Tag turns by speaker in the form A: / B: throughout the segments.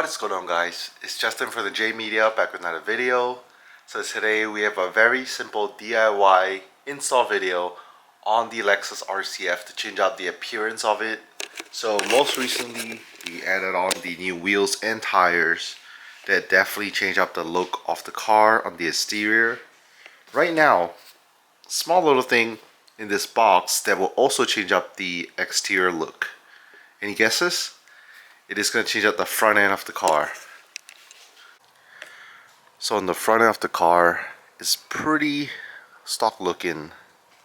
A: What is going on, guys? It's Justin from the J Media back with another video. So today we have a very simple DIY install video on the Lexus RCF to change out the appearance of it. So most recently we added on the new wheels and tires that definitely change up the look of the car on the exterior. Right now, small little thing in this box that will also change up the exterior look. Any guesses? It is going to change out the front end of the car. So on the front end of the car is pretty stock looking.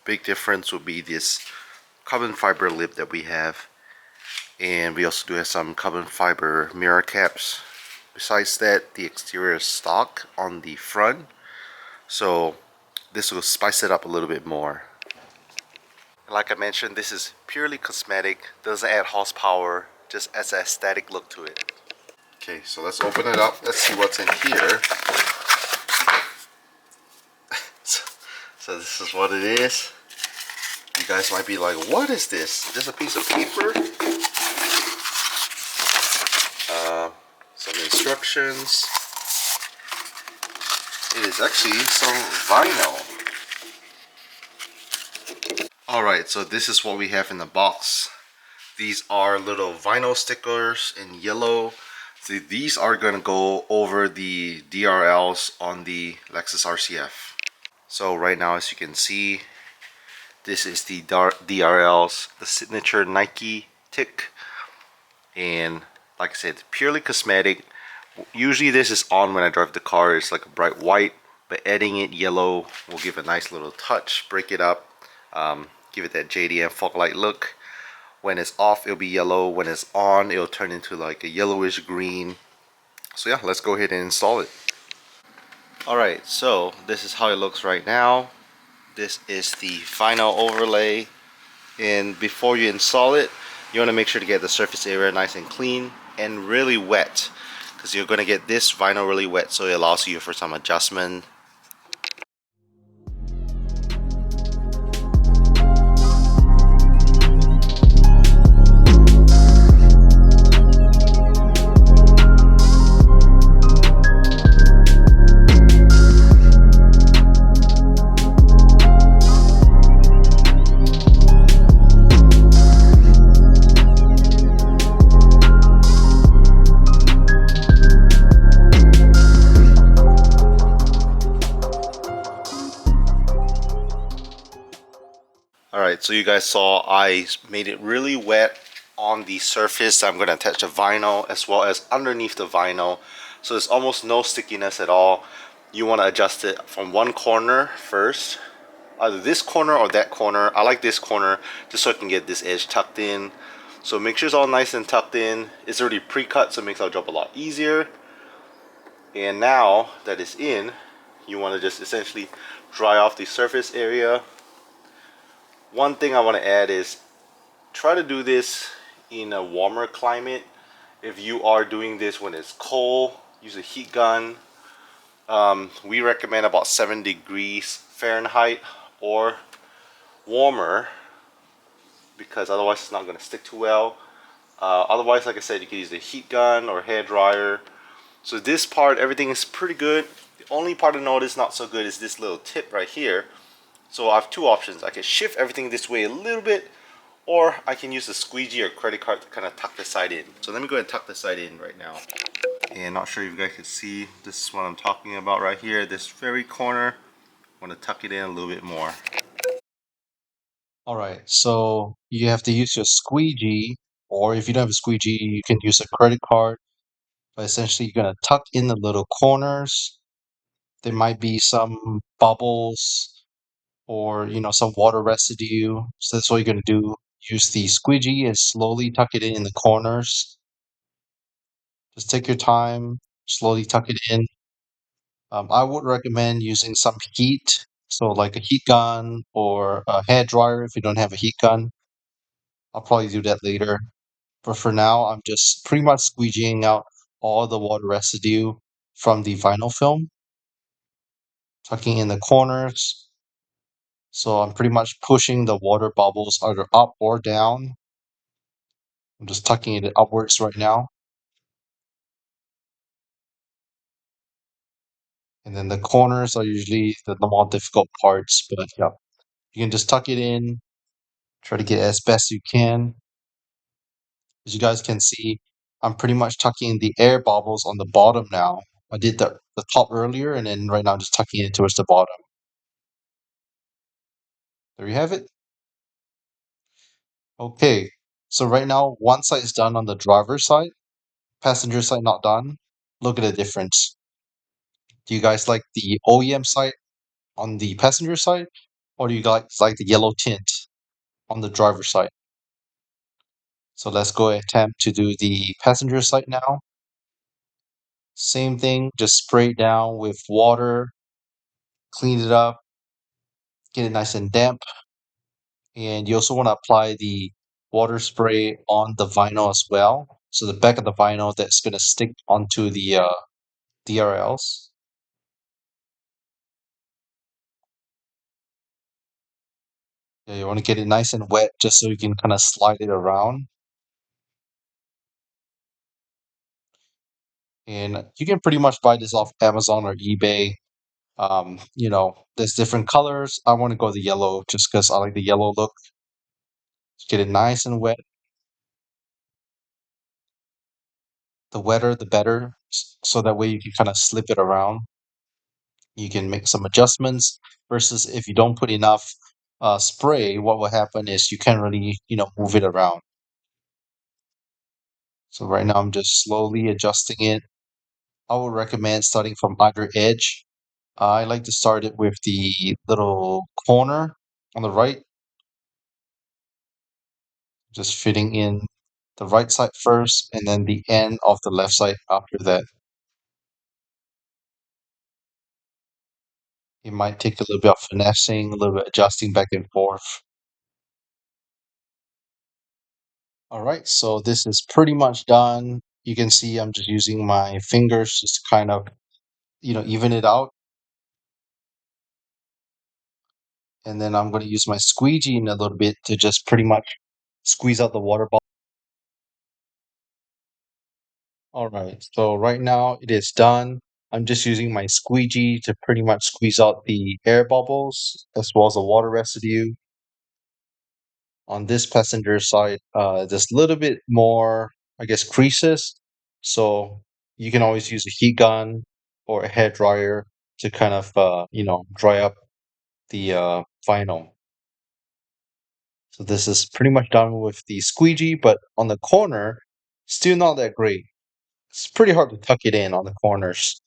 A: Big difference would be this carbon fiber lip that we have, and we also do have some carbon fiber mirror caps. Besides that, the exterior is stock on the front, so this will spice it up a little bit more. Like I mentioned, this is purely cosmetic, doesn't add horsepower, just adds an aesthetic look to it. Okay, so let's open it up. Let's see what's in here. So this is what it is. You guys might be like, what is this? Just a piece of paper? Some instructions. It is actually some vinyl. Alright, so this is what we have in the box. These are little vinyl stickers in yellow. So these are going to go over the DRLs on the Lexus RCF. So right now, as you can see, this is the DRLs, the signature Nike tick. And like I said, purely cosmetic. Usually this is on when I drive the car. It's like a bright white, but adding it yellow will give a nice little touch, break it up, give it that JDM fog light look. When it's off, it'll be yellow. When it's on, it'll turn into like a yellowish green. So yeah, let's go ahead and install it. Alright, so this is how it looks right now. This is the final overlay. And before you install it, you want to make sure to get the surface area nice and clean and really wet, because you're going to get this vinyl really wet, so it allows you for some adjustment. Alright, so you guys saw I made it really wet on the surface. I'm going to attach the vinyl as well as underneath the vinyl. So there's almost no stickiness at all. You want to adjust it from one corner first. Either this corner or that corner. I like this corner just so I can get this edge tucked in. So make sure it's all nice and tucked in. It's already pre-cut, so it makes our job a lot easier. And now that it's in, you want to just essentially dry off the surface area. One thing I want to add is try to do this in a warmer climate. If you are doing this when it's cold, use a heat gun. We recommend about 7 degrees Fahrenheit or warmer, because otherwise it's not going to stick too well. Otherwise, like I said, you can use a heat gun or hair dryer. So this part, everything is pretty good. The only part I notice not so good is this little tip right here. So I have two options. I can shift everything this way a little bit, or I can use a squeegee or credit card to kind of tuck the side in. So let me go ahead and tuck the side in right now. And not sure if you guys can see, this is what I'm talking about right here. This very corner, I want to tuck it in a little bit more.
B: Alright, so you have to use your squeegee, or if you don't have a squeegee, you can use a credit card. But essentially, you're going to tuck in the little corners. There might be some bubbles or, some water residue. So that's what you're going to do. Use the squeegee and slowly tuck it in the corners. Just take your time, slowly tuck it in. I would recommend using some heat, so like a heat gun or a hair dryer if you don't have a heat gun. I'll probably do that later. But for now, I'm just pretty much squeegeeing out all the water residue from the vinyl film, tucking in the corners. So I'm pretty much pushing the water bubbles either up or down. I'm just tucking it upwards right now. And then the corners are usually the more difficult parts, but yeah, you can just tuck it in, try to get as best you can. As you guys can see, I'm pretty much tucking the air bubbles on the bottom now. I did the top earlier, and then right now I'm just tucking it towards the bottom. There you have it. Okay, so right now one side is done on the driver's side, passenger side not done. Look at the difference. Do you guys like the OEM side on the passenger side, or do you guys like the yellow tint on the driver's side? So let's go attempt to do the passenger side now. Same thing, just spray it down with water, clean it up, get it nice and damp. And you also want to apply the water spray on the vinyl as well. So the back of the vinyl that's going to stick onto the DRLs. Yeah, you want to get it nice and wet just so you can kind of slide it around. And you can pretty much buy this off Amazon or eBay. There's different colors. I want to go the yellow just because I like the yellow look. Get it nice and wet. The wetter, the better. So that way you can kind of slip it around. You can make some adjustments versus if you don't put enough spray, what will happen is you can't really, move it around. So right now I'm just slowly adjusting it. I would recommend starting from either edge. I like to start it with the little corner on the right, just fitting in the right side first and then the end of the left side after that. It might take a little bit of finessing, a little bit adjusting back and forth. All right, so this is pretty much done. You can see I'm just using my fingers just to kind of, even it out. And then I'm going to use my squeegee in a little bit to just pretty much squeeze out the water bubble. All right, so right now it is done. I'm just using my squeegee to pretty much squeeze out the air bubbles as well as the water residue. On this passenger side, there's a little bit more, I guess, creases. So you can always use a heat gun or a hair dryer to kind of, dry up the vinyl. So this is pretty much done with the squeegee, but on the corner, still not that great. It's pretty hard to tuck it in on the corners.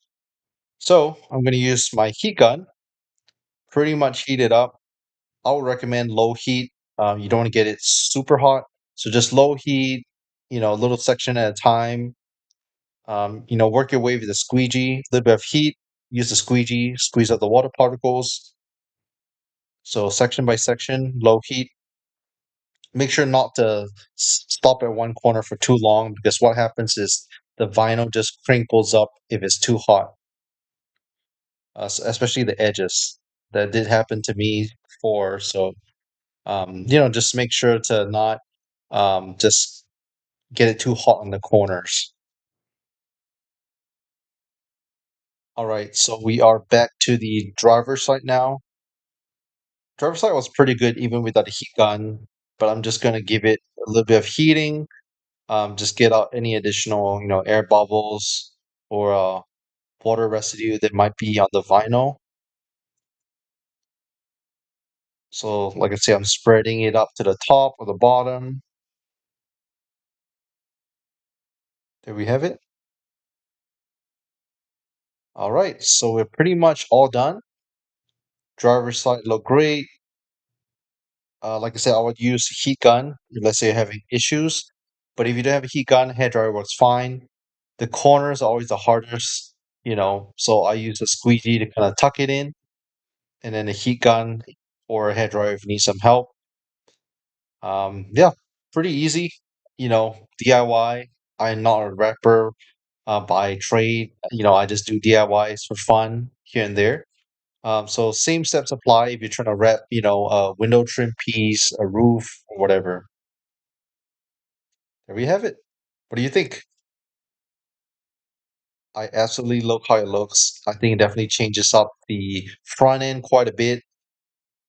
B: So I'm going to use my heat gun, pretty much heat it up. I would recommend low heat. You don't want to get it super hot. So just low heat, a little section at a time. Work your way with the squeegee, a little bit of heat, use the squeegee, squeeze out the water particles. So section by section, low heat. Make sure not to stop at one corner for too long because what happens is the vinyl just crinkles up if it's too hot, especially the edges. That did happen to me before. So, just make sure to not just get it too hot on the corners. All right, so we are back to the driver's side now. Driver's side was pretty good even without a heat gun, but I'm just gonna give it a little bit of heating. Just get out any additional, air bubbles or water residue that might be on the vinyl. So, like I say, I'm spreading it up to the top or the bottom. There we have it. All right, so we're pretty much all done. Driver's side look great. Like I said, I would use a heat gun. Let's say you're having issues, but if you don't have a heat gun, hair dryer works fine. The corners are always the hardest, so I use a squeegee to kind of tuck it in, and then a heat gun or a hair dryer if you need some help. Yeah, pretty easy, DIY. I'm not a rapper by trade. I just do DIYs for fun here and there. So same steps apply if you're trying to wrap, a window trim piece, a roof, or whatever. There we have it. What do you think? I absolutely love how it looks. I think it definitely changes up the front end quite a bit.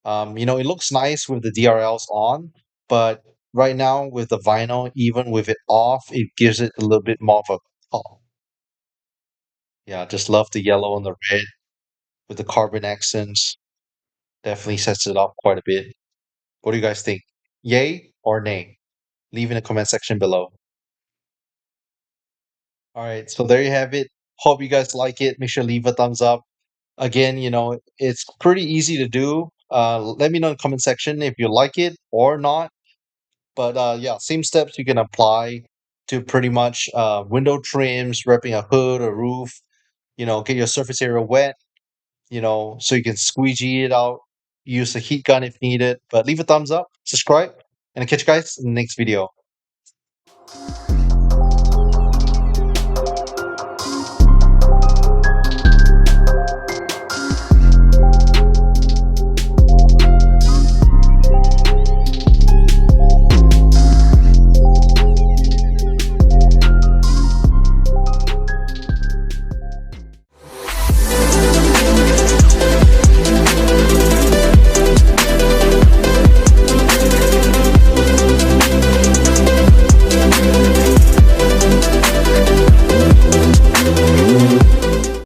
B: It looks nice with the DRLs on, but right now with the vinyl, even with it off, it gives it a little bit more of a pop. Yeah, just love the yellow and the red with the carbon accents. Definitely sets it up quite a bit. What do you guys think? Yay or nay? Leave in the comment section below. All right, so there you have it. Hope you guys like it. Make sure to leave a thumbs up. Again, it's pretty easy to do. Let me know in the comment section if you like it or not. But yeah, same steps you can apply to pretty much window trims, wrapping a hood or roof. Get your surface area wet, so you can squeegee it out. Use a heat gun if needed. But leave a thumbs up, subscribe, and I'll catch you guys in the next video.